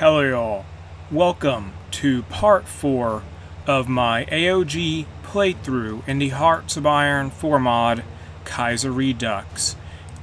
Hello y'all, welcome to part 4 of my A.O.G playthrough in the Hearts of Iron 4 mod, Kaiserredux.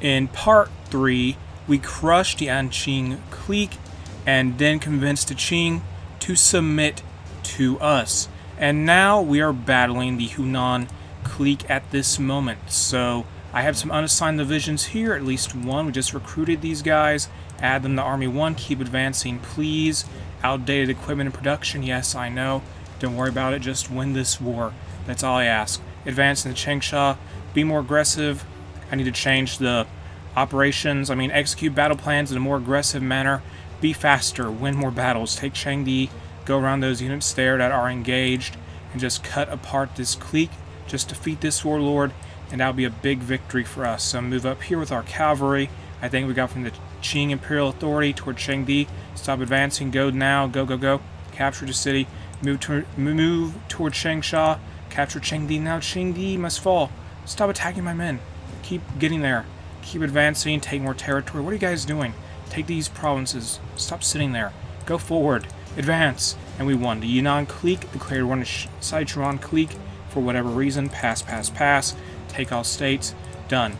In part 3, we crushed the Anqing clique and then convinced the Qing to submit to us. And now we are battling the Hunan clique at this moment. So I have some unassigned divisions here, at least one. We just recruited these guys. Add them to Army 1. Keep advancing, please. Outdated equipment and production. Yes, I know. Don't worry about it. Just win this war. That's all I ask. Advance in the Changsha. Be more aggressive. I need to change the operations. Execute battle plans in a more aggressive manner. Be faster. Win more battles. Take Chengdi. Go around those units there that are engaged. And just cut apart this clique. Just defeat this warlord. And that'll be a big victory for us. So move up here with our cavalry. I think we got from the Qing Imperial Authority toward Chengdi. Stop advancing. Go now. Go, go, go. Capture the city. Move toward Changsha. Capture Chengdi. Now Chengdi must fall. Stop attacking my men. Keep getting there. Keep advancing. Take more territory. What are you guys doing? Take these provinces. Stop sitting there. Go forward. Advance. And we won. The Yunnan clique declared one of Sichuan clique for whatever reason. Pass, pass, pass. Take all states. Done.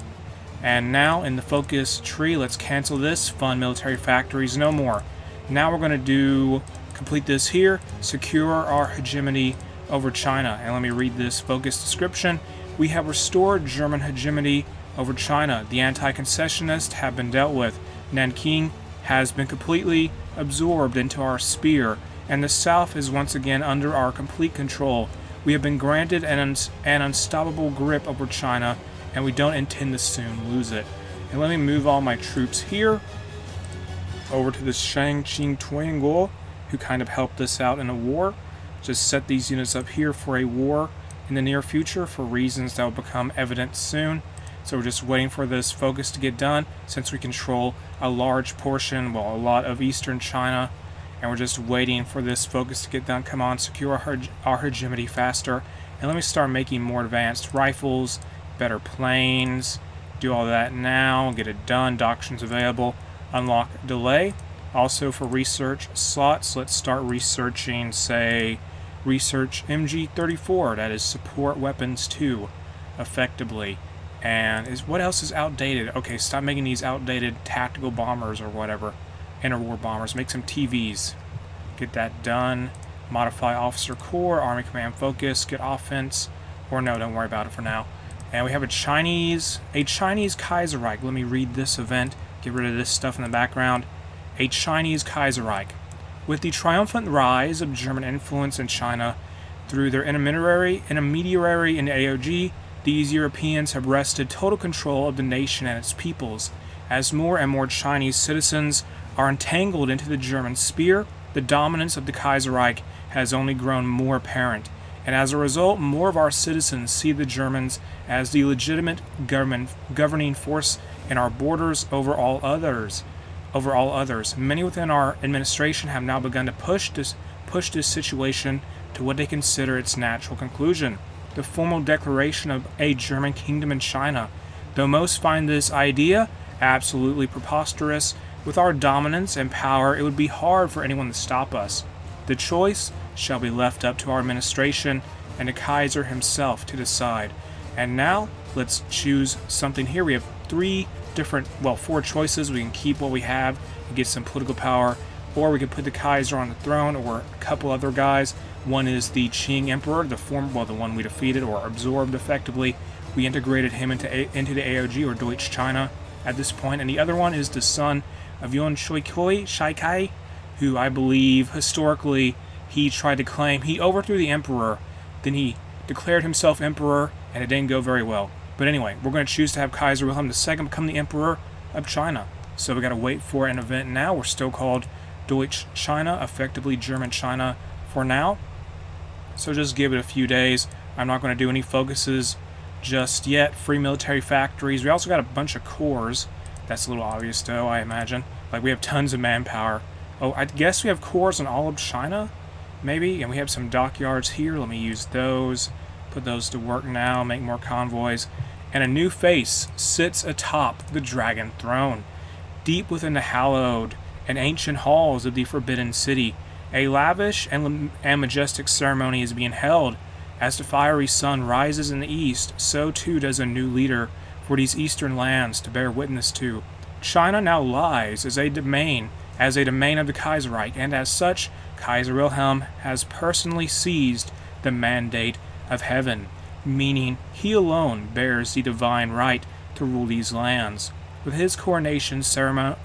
And now in the focus tree, let's cancel this. Fund military factories, no more. Now we're going to complete this here. Secure our hegemony over China. And let me read this focus description. We have restored German hegemony over China. The anti-concessionists have been dealt with. Nanking has been completely absorbed into our sphere, and the South is once again under our complete control. We have been granted an unstoppable grip over China, and we don't intend to soon lose it. And let me move all my troops here over to the Shangqing Tuanguo, who kind of helped us out in a war. Just set these units up here for a war in the near future for reasons that will become evident soon. So we're just waiting for this focus to get done, since we control a large portion, well, a lot of eastern China, and we're just waiting for this focus to get done. Come on, secure our hegemony faster. And let me start making more advanced rifles, better planes, do all that now, get it done. Doctrines available. Unlock delay. Also for research slots, let's start researching, say, research MG34, that is support weapons 2, effectively. And what else is outdated? Okay, stop making these outdated tactical bombers or whatever. Interwar bombers. Make some TVs. Get that done. Modify officer corps, army command focus, get offense. Or no, don't worry about it for now. And we have a Chinese Kaiserreich. Let me read this event. Get rid of this stuff in the background. A Chinese Kaiserreich. With the triumphant rise of German influence in China through their intermediary in the A.O.G, these Europeans have wrested total control of the nation and its peoples. As more and more Chinese citizens are entangled into the German sphere, the dominance of the Kaiserreich has only grown more apparent. And as a result, more of our citizens see the Germans as the legitimate governing force in our borders over all others. Many within our administration have now begun to push this situation to what they consider its natural conclusion, the formal declaration of a German kingdom in China. Though most find this idea absolutely preposterous, with our dominance and power, it would be hard for anyone to stop us. The choice shall be left up to our administration and the Kaiser himself to decide. And now, let's choose something here. We have four choices. We can keep what we have and get some political power, or we could put the Kaiser on the throne, or a couple other guys. One is the Qing Emperor, the one we defeated or absorbed effectively. We integrated him into the A.O.G, or Deutsch China at this point. And the other one is the son of Yuan Shikai, who I believe historically he tried to claim he overthrew the emperor, then he declared himself emperor, and it didn't go very well. But anyway, we're going to choose to have Kaiser Wilhelm II become the emperor of China. So we got to wait for an event now. We're still called Deutsch China, effectively German China for now. So just give it a few days. I'm not going to do any focuses just yet. Free military factories. We also got a bunch of cores. That's a little obvious though, I imagine. Like, we have tons of manpower. Oh, I guess we have cores in all of China, maybe? And we have some dockyards here. Let me use those. Put those to work now. Make more convoys. And a new face sits atop the dragon throne. Deep within the hallowed and ancient halls of the Forbidden City. A lavish and majestic ceremony is being held. As the fiery sun rises in the east, so too does a new leader for these eastern lands to bear witness to. China now lies as a domain of the Kaiserreich, and as such, Kaiser Wilhelm has personally seized the mandate of heaven, meaning he alone bears the divine right to rule these lands. With his coronation ceremony,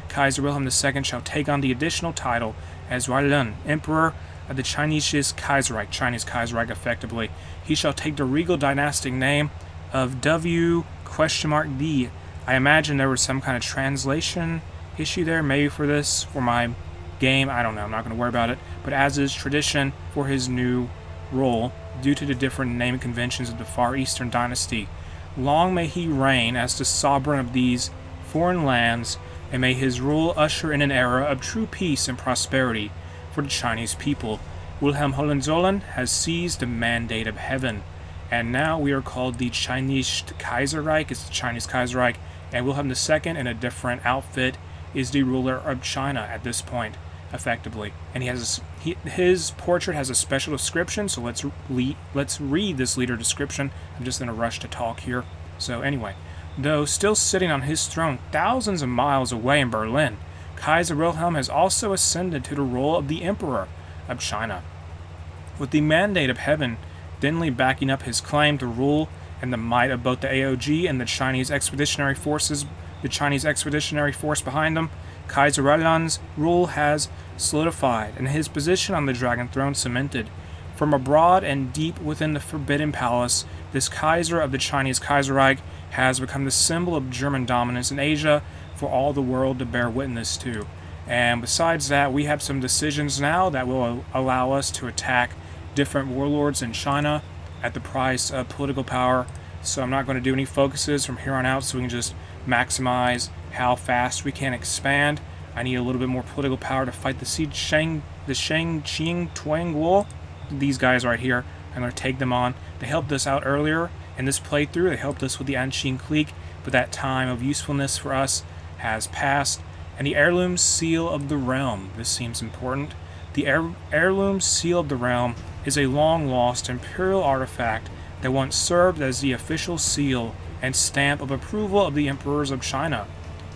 Kaiser Wilhelm II shall take on the additional title as Weilian, Emperor of the Chinese Kaiserreich effectively. He shall take the regal dynastic name of W?D. I imagine there was some kind of translation issue there, maybe for my game. I don't know, I'm not going to worry about it. But as is tradition for his new role, due to the different naming conventions of the Far Eastern dynasty, long may he reign as the sovereign of these foreign lands, and may his rule usher in an era of true peace and prosperity for the Chinese people. Wilhelm Hohenzollern has seized the mandate of heaven, and now we are called the Chinese Kaiserreich. It's the Chinese Kaiserreich, and Wilhelm II, in a different outfit, is the ruler of China at this point, effectively. And his portrait has a special description, so let's read this leader description. I'm just in a rush to talk here. So anyway, though still sitting on his throne thousands of miles away in Berlin, Kaiser Wilhelm has also ascended to the role of the Emperor of China, with the mandate of heaven thinly backing up his claim to rule, and the might of both the A.O.G. and the Chinese Expeditionary Force behind him. Kaiser Weilian's rule has solidified, and his position on the Dragon Throne cemented. From abroad and deep within the Forbidden Palace, this Kaiser of the Chinese Kaiserreich has become the symbol of German dominance in Asia for all the world to bear witness to. And besides that, we have some decisions now that will allow us to attack different warlords in China at the price of political power. So I'm not going to do any focuses from here on out, so we can just maximize how fast we can expand. I need a little bit more political power to fight the Shang Qing Tuang War. These guys right here, I'm going to take them on. They helped us out earlier in this playthrough. They helped us with the Anqing clique, but that time of usefulness for us has passed. And the Heirloom Seal of the Realm. This seems important. The Heirloom Seal of the Realm is a long-lost imperial artifact that once served as the official seal and stamp of approval of the emperors of China.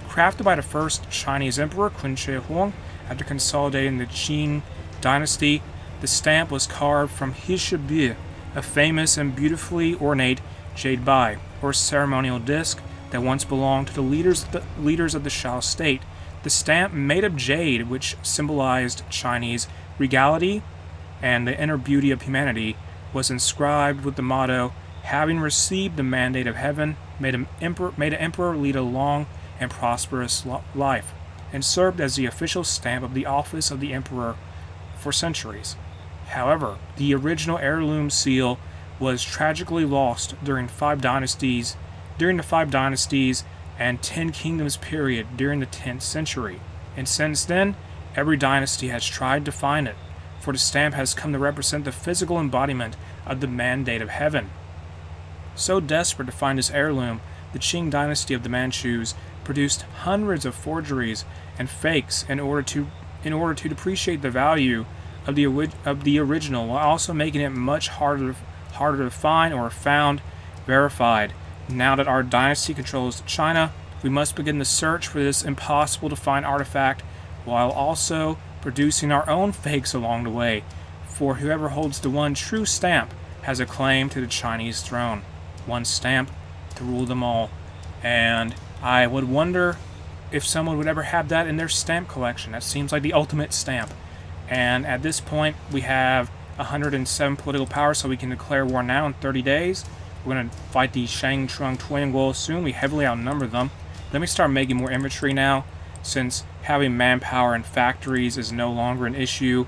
Crafted by the first Chinese emperor, Qin Shi Huang, after consolidating the Qin dynasty, the stamp was carved from Hishibi, a famous and beautifully ornate jade bai, or ceremonial disc, that once belonged to the leaders of the Shao state. The stamp, made of jade, which symbolized Chinese regality and the inner beauty of humanity, was inscribed with the motto, "Having received the mandate of heaven, made an emperor lead a long and prosperous life," and served as the official stamp of the office of the emperor for centuries. However, the original heirloom seal was tragically lost during the Five Dynasties and 10 Kingdoms period during the 10th century, and since then, every dynasty has tried to find it, for the stamp has come to represent the physical embodiment of the mandate of heaven. So desperate to find this heirloom, the Qing dynasty of the Manchus produced hundreds of forgeries and fakes in order to depreciate the value of the original, while also making it much harder to find or found verified. Now that our dynasty controls China, we must begin the search for this impossible-to-find artifact, while also producing our own fakes along the way, for whoever holds the one true stamp has a claim to the Chinese throne. One stamp to rule them all. And I would wonder if someone would ever have that in their stamp collection. That seems like the ultimate stamp. And at this point, we have 107 political power, so we can declare war now in 30 days. We're going to fight the Shang Trung Tuanguo soon. We heavily outnumber them. Let me start making more infantry now, since having manpower in factories is no longer an issue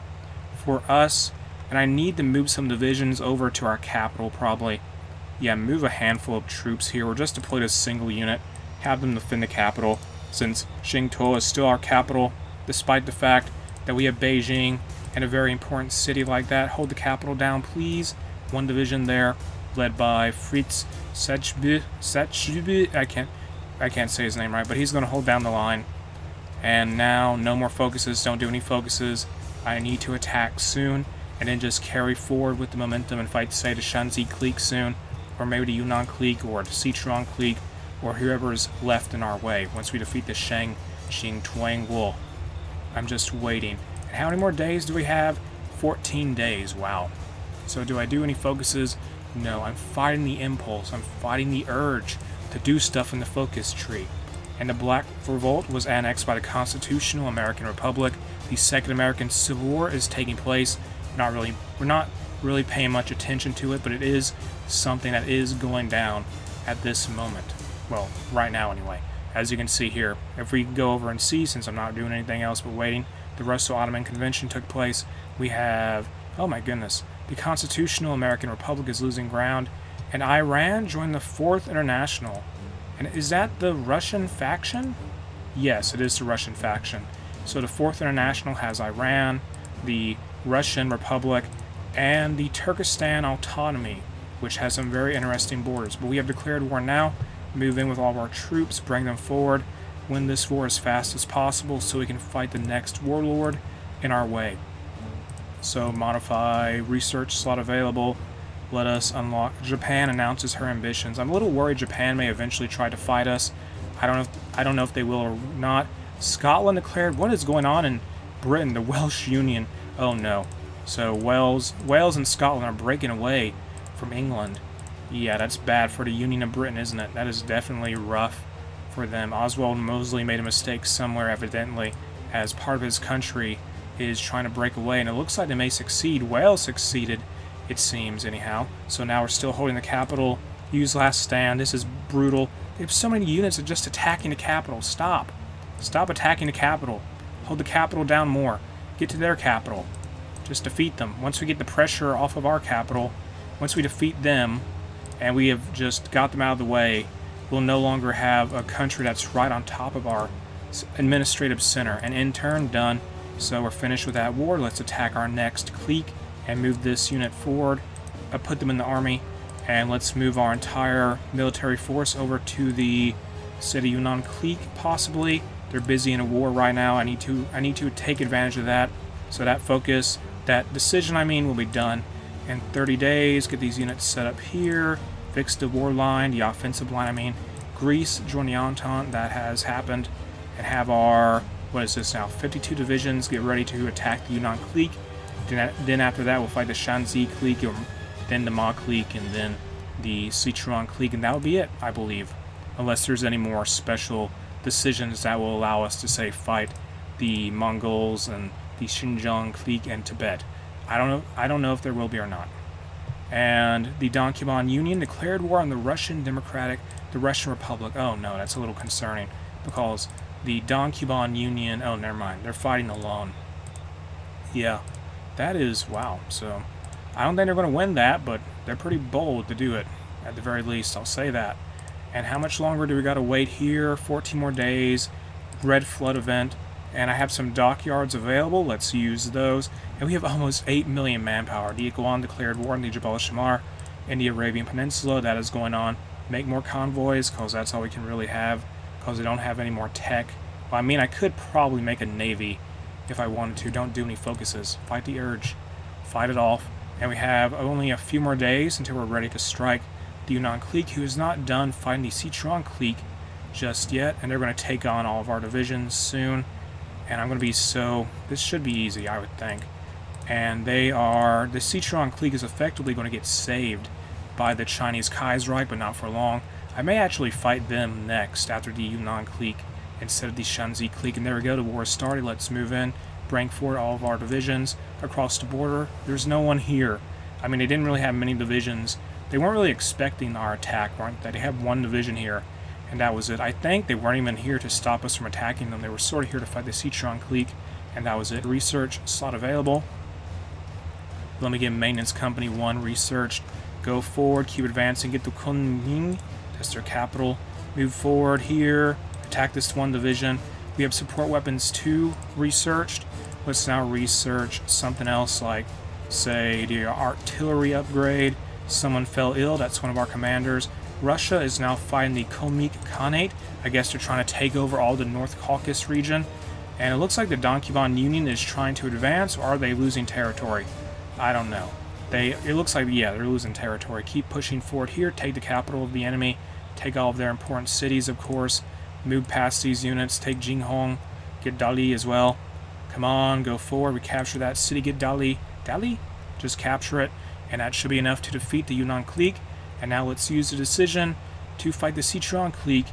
for us. And I need to move some divisions over to our capital, probably. Yeah, move a handful of troops here, or just deploy a single unit. Have them defend the capital, since Qingtuo is still our capital, despite the fact that we have Beijing and a very important city like that. Hold the capital down, please. One division there, led by Fritz Setschby. I can't say his name right, but he's going to hold down the line. And now, no more focuses, don't do any focuses. I need to attack soon, and then just carry forward with the momentum and fight, say, the Shanxi clique soon, or maybe the Yunnan clique, or the Sichuan clique, or whoever is left in our way once we defeat the Shang Xing Tuang Wu. I'm just waiting. And how many more days do we have? 14 days, wow. So do I do any focuses? No, I'm fighting the impulse, I'm fighting the urge to do stuff in the focus tree. And the Black Revolt was annexed by the Constitutional American Republic. The Second American Civil War is taking place. We're not really paying much attention to it, but it is something that is going down at this moment. Well, right now anyway. As you can see here, if we go over and see, since I'm not doing anything else but waiting, the Russo-Ottoman Convention took place. We have, oh my goodness, the Constitutional American Republic is losing ground, and Iran joined the Fourth International. And is that the Russian faction? Yes, it is the Russian faction. So the Fourth International has Iran, the Russian Republic, and the Turkestan Autonomy, which has some very interesting borders. But we have declared war now, move in with all of our troops, bring them forward, win this war as fast as possible so we can fight the next warlord in our way. So modify, research slot available. Let us unlock. Japan announces her ambitions. I'm a little worried Japan may eventually try to fight us. I don't know if they will or not. Scotland declared, what is going on in Britain? The Welsh Union. Oh no. So Wales and Scotland are breaking away from England. Yeah, that's bad for the Union of Britain, isn't it? That is definitely rough for them. Oswald Mosley made a mistake somewhere, evidently, as part of his country is trying to break away, and it looks like they may succeed. Wales succeeded, it seems, anyhow. So now we're still holding the capital. Use last stand. This is brutal. They have so many units of just attacking the capital. Stop. Stop attacking the capital. Hold the capital down more. Get to their capital. Just defeat them. Once we get the pressure off of our capital, once we defeat them, and we have just got them out of the way, we'll no longer have a country that's right on top of our administrative center. And in turn, done. So we're finished with that war. Let's attack our next clique and move this unit forward. Put them in the army, and let's move our entire military force over to the city Yunnan clique, possibly. They're busy in a war right now. I need to take advantage of that. So that focus, that decision, will be done in 30 days. Get these units set up here. Fix the war line, the offensive line. Greece join the Entente. That has happened. And have our, what is this now, 52 divisions get ready to attack the Yunnan clique. Then after that, we'll fight the Shanxi clique, or then the Ma clique, and then the Sichuan clique, and that will be it, I believe. Unless there's any more special decisions that will allow us to, say, fight the Mongols and the Xinjiang clique and Tibet. I don't know if there will be or not. And the Donkyuban Union declared war on the Russian Republic. Oh no, that's a little concerning, because the Donkyuban Union, oh never mind, they're fighting alone. Yeah, that is, wow. So I don't think they're going to win that, but they're pretty bold to do it, at the very least, I'll say that. And how much longer do we got to wait here? 14 more days. Red Flood event. And I have some dockyards available. Let's use those. And we have almost 8 million manpower. The Iguan declared war on the Jabal al-Shamar in the Arabian Peninsula. That is going on. Make more convoys, because that's all we can really have, because they don't have any more tech. Well, I could probably make a navy if I wanted to. Don't do any focuses. Fight the urge. Fight it off. And we have only a few more days until we're ready to strike the Yunnan clique, who is not done fighting the Sichuan clique just yet, and they're going to take on all of our divisions soon. And I'm going to be this should be easy, I would think. And the Sichuan clique is effectively going to get saved by the Chinese Kaiserreich, but not for long. I may actually fight them next after the Yunnan clique instead of the Shanxi clique. And there we go, the war started. Let's move in, bring forward all of our divisions across the border. There's no one here. They didn't really have many divisions. They weren't really expecting our attack, weren't they? They have one division here, and that was it. I think they weren't even here to stop us from attacking them. They were sort of here to fight the Sichuan clique, and that was it. Research slot available. Let me get Maintenance Company 1 researched. Go forward, keep advancing, get to Kunming. That's their capital. Move forward here, attack this one division. We have Support Weapons 2 researched. Let's now research something else, like, say, the artillery upgrade. Someone fell ill, that's one of our commanders. Russia is now fighting the Komik Khanate. I guess they're trying to take over all the North Caucasus region. And it looks like the Donkyvan Union is trying to advance, or are they losing territory? I don't know. It looks like, yeah, they're losing territory. Keep pushing forward here, take the capital of the enemy, take all of their important cities, of course, move past these units, take Jinghong, get Dali as well. Come on, go forward, we capture that city, get Dali. Dali? Just capture it, and that should be enough to defeat the Yunnan clique. And now let's use the decision to fight the Sichuan clique,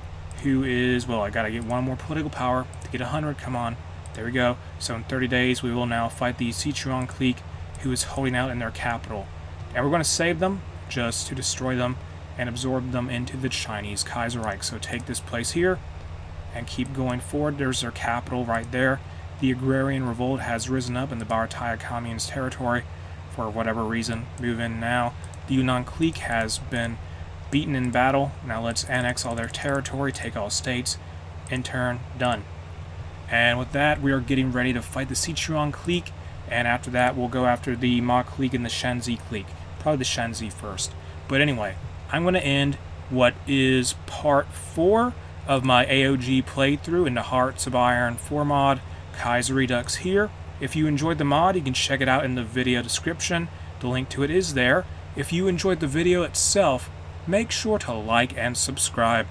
who is, well, I gotta get one more political power to get 100, come on. There we go. So in 30 days, we will now fight the Sichuan clique, who is holding out in their capital. And we're going to save them, just to destroy them, and absorb them into the Chinese Kaiserreich. So take this place here, and keep going forward. There's their capital right there. The agrarian revolt has risen up in the Bharatiya Communist territory, for whatever reason. Move in now. The Yunnan clique has been beaten in battle. Now let's annex all their territory, take all states, in turn, done. And with that, we are getting ready to fight the Sichuan clique, and after that, we'll go after the Ma clique and the Shanzi clique. Probably the Shanzi first. But anyway, I'm going to end what is part 4 of my A.O.G playthrough in the Hearts of Iron 4 mod, Kaiserredux here. If you enjoyed the mod, you can check it out in the video description. The link to it is there. If you enjoyed the video itself, make sure to like and subscribe.